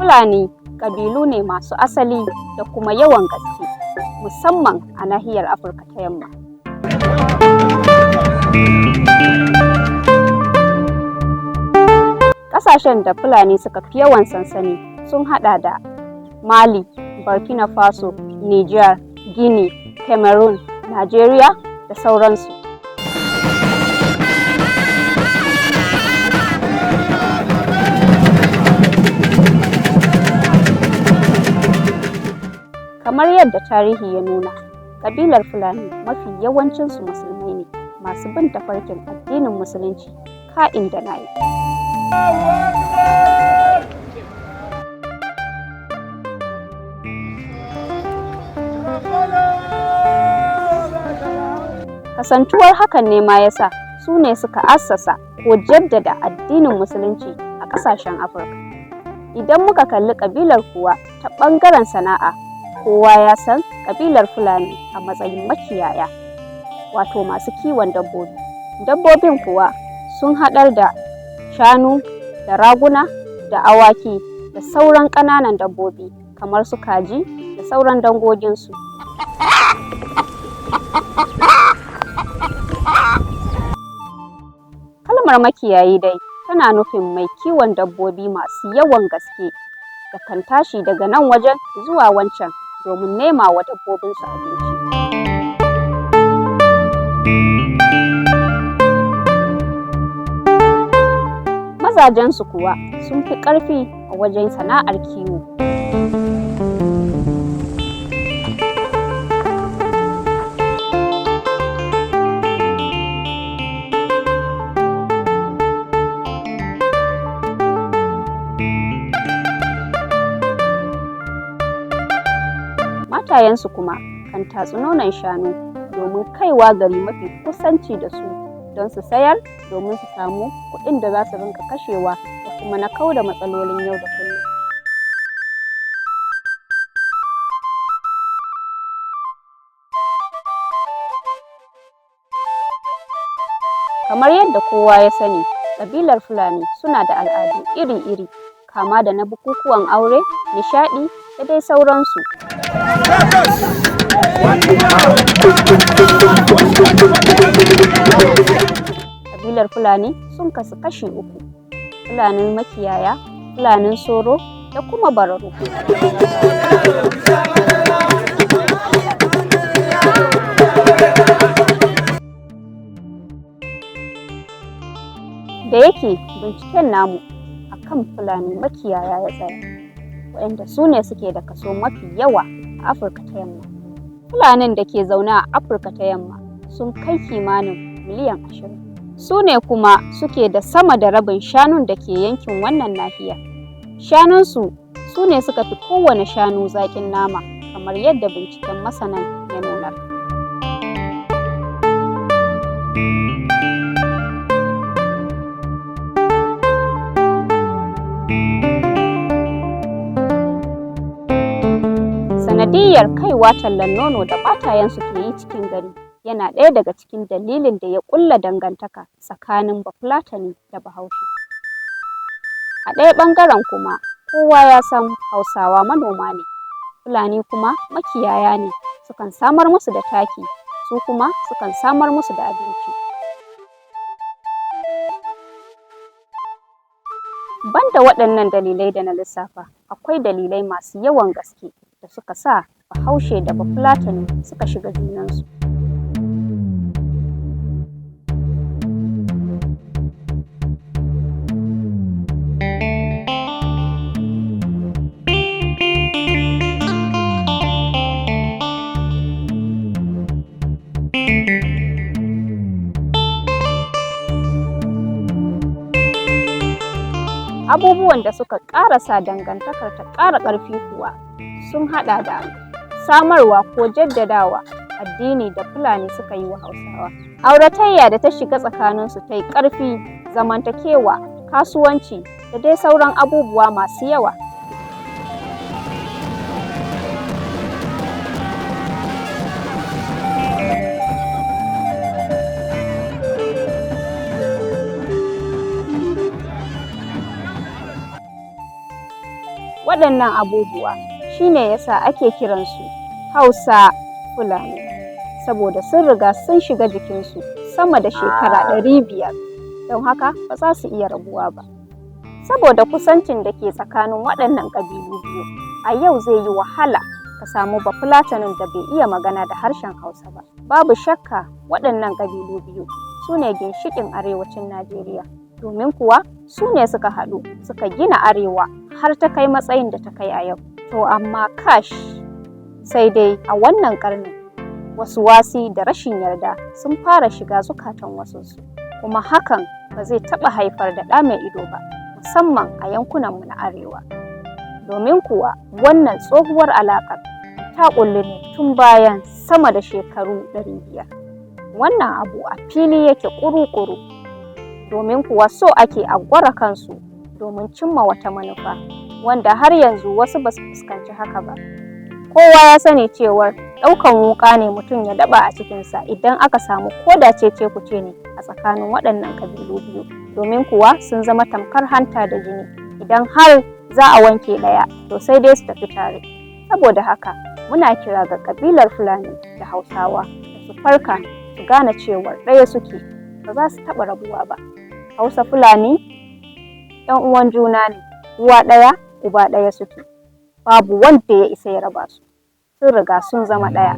Fulani ƙabilu ne masu asali da kuma yawan gaske, musamman a nahiyar Afirka ta Yamma. Ƙasashen da Fulani suka fi yawan sansani sun haɗa da Mali, Burkina Faso, Nijar, Guinea, Cameroon, Najeriya da sauransu. Kamar yadda tarihi ya nuna, ƙabilar Fulani mafi yawancinsu musulmai ne masu bin tafarkin addinin Musulunci ka'in da na'in. Kasantuwar hakan ne ma yasa su ne suka assasa ko jaddada addinin Musulunci a ƙasashen Afirka. Idan muka kalli ƙabilar kuwa ta ɓangaren sana'a, kowa ya san ƙabilar Fulani a matsayin makiyaya, wato masu kiwon dabbobi. Dabbobin kuwa sun haɗar da shanu da raguna da awaki da sauran ƙananan dabbobi kamar su kaji da sauran dangoginsu. Kalmar makiyayi dai tana nufin mai kiwon dabbobi masu yawan gaske da kan tashi daga nan wajen zuwa wancan domin nema wa dabbobinsu abinci. Mazajensu kuwa sun fi ƙarfi a wajen sana'ar kiwo. Matayensu kuma kan tatsi nonon shanu domin kaiwa gari mafi kusanci da su don su sayar domin su samu kuɗin da za su rinka kashewa da kuma na kauda matsalolin yau da kullum. Kamar yadda kowa ya sani, ƙabilar Fulani suna da al'adu iri-iri, kama da na bukukuwan aure, nishaɗi da dai sauransu. Ƙabilar Fulani sun kasu kashi uku: Fulanin makiyaya, Fulanin soro da kuma bararo. Da yake binciken namu akan Fulani makiyaya ya tsaya, waɗanda su ne suke da kaso mafi yawa a Afirka ta Yamma. Fulanin da ke zaune a Afirka ta Yamma sun kai kimanin miliyan 20. Su ne kuma suke da sama da rabin shanun da ke yankin wannan nahiya. Shanunsu su ne suka fi kowane shanu zaƙin nama, kamar yadda binciken masanan ya nuna. Sanadiyyar kaiwa tallan nono da ɓatayensu ke yi cikin gari yana ɗaya daga cikin dalilin da ya ƙulla dangantaka tsakanin Bafulatani da Bahaushe. A ɗaya ɓangaren kuma, kowa ya san Hausawa manoma ne, Fulani kuma makiyaya ne, sukan samar musu da taki, su kuma sukan samar musu da abinci. Banda waɗannan dalilai da na lissafa, akwai dalilai masu yawan gaske da suka sa Bahaushe da Bafulatani suka shiga junansu. Abubuwan da suka ƙara sa dangantakar ta ƙara ƙarfi kuwa sun haɗa da samarwa ko jaddadawa addini da Fulani suka yi wa Hausawa, auratayya da ta shiga tsakaninsu ta yi ƙarfi, zamantakewa, kasuwanci da dai sauran abubuwa masu yawa. Waɗannan abubuwa shine yasa ake kiransu Hausa Fulani, saboda sun riga sun shiga jikinsu sama da shekara 500, don haka ba za su iya rabuwa ba. Saboda kusancin da ke tsakanin waɗannan ƙabilu biyu, a yau zai yi wahala ka samu bafulatanin da bai iya magana da harshen Hausa ba. Babu shakka waɗannan ƙabilu biyu su ne ginshiƙin arewacin Najeriya, domin kuwa su ne suka haɗu suka gina arewa har ta kai matsayin da ta kai a yau. To amma kash, sai dai a wannan ƙarnin wasu wasi da rashin yarda sun fara shiga zukatan wasunsu, kuma hakan ba zai taɓa haifar da ɗa mai ido ba, musamman a yankunanmu na arewa. Domin kuwa wannan tsohuwar alaƙar ta ƙulli ne tun bayan sama da shekaru 500. Wannan abu a fili yake ƙuru-ƙuru, domin kuwa so ake a gwara kansu domin cimma wata manufa, wanda har yanzu wasu ba su fuskanci haka ba. Kowa ya sani cewar ɗaukan wuƙa ne mutum ya daɓa a cikinsa idan aka samu koda cece-kuce ne a tsakanin waɗannan ƙabilu biyu, domin kuwa sun zama tamkar hanta da jini. Idan har za a wanke ɗaya, to sai dai su tafi tare. Saboda haka muna kira ga ƙabilar Fulani da Hausawa da su farka su gane cewar ɗaya suke, ba za su taɓa rabuwa ba. Hausa Fulani 'yan uwan juna ne, uwa ɗaya uba ɗaya suke, babu wanda ya isa ya raba su, sun riga sun zama ɗaya.